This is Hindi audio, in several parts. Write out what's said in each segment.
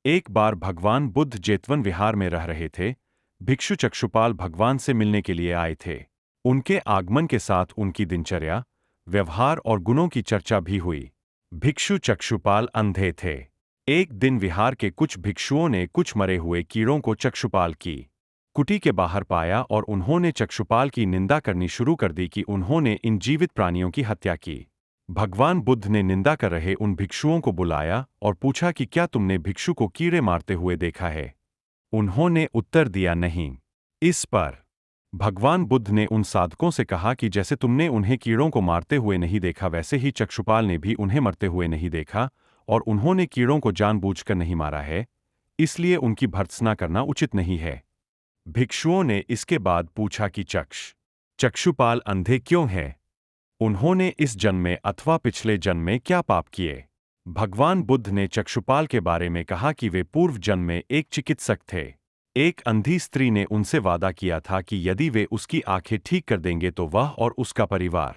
एक बार भगवान बुद्ध जेतवन विहार में रह रहे थे। भिक्षु चक्षुपाल भगवान से मिलने के लिए आए थे। उनके आगमन के साथ उनकी दिनचर्या, व्यवहार और गुणों की चर्चा भी हुई। भिक्षु चक्षुपाल अंधे थे। एक दिन विहार के कुछ भिक्षुओं ने कुछ मरे हुए कीड़ों को चक्षुपाल की कुटी के बाहर पाया और उन्होंने चक्षुपाल की निंदा करनी शुरू कर दी कि उन्होंने इन जीवित प्राणियों की हत्या की। भगवान बुद्ध ने निंदा कर रहे उन भिक्षुओं को बुलाया और पूछा कि क्या तुमने भिक्षु को कीड़े मारते हुए देखा है? उन्होंने उत्तर दिया नहीं। इस पर भगवान बुद्ध ने उन साधकों से कहा कि जैसे तुमने उन्हें कीड़ों को मारते हुए नहीं देखा, वैसे ही चक्षुपाल ने भी उन्हें मरते हुए नहीं देखा और उन्होंने कीड़ों को जानबूझकर नहीं मारा है, इसलिए उनकी भर्त्सना करना उचित नहीं है। भिक्षुओं ने इसके बाद पूछा कि चक्षुपाल अंधे क्यों हैं? उन्होंने इस जन्म में अथवा पिछले जन्म में क्या पाप किए? भगवान बुद्ध ने चक्षुपाल के बारे में कहा कि वे पूर्व जन्म में एक चिकित्सक थे। एक अंधी स्त्री ने उनसे वादा किया था कि यदि वे उसकी आंखें ठीक कर देंगे तो वह और उसका परिवार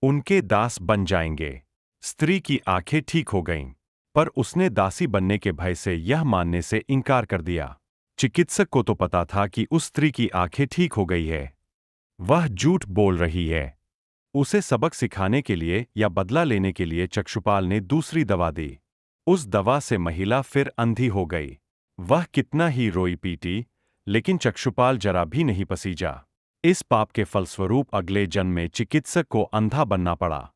उनके दास बन जाएंगे। स्त्री की आंखें ठीक हो गईं, पर उसने दासी बनने के भय से यह मानने से इनकार कर दिया। चिकित्सक को तो पता था कि उस स्त्री की आंखें ठीक हो गई है, वह झूठ बोल रही है। उसे सबक सिखाने के लिए या बदला लेने के लिए चक्षुपाल ने दूसरी दवा दी। उस दवा से महिला फिर अंधी हो गई। वह कितना ही रोई पीटी, लेकिन चक्षुपाल जरा भी नहीं पसीजा। इस पाप के फलस्वरूप अगले जन्म में चिकित्सक को अंधा बनना पड़ा।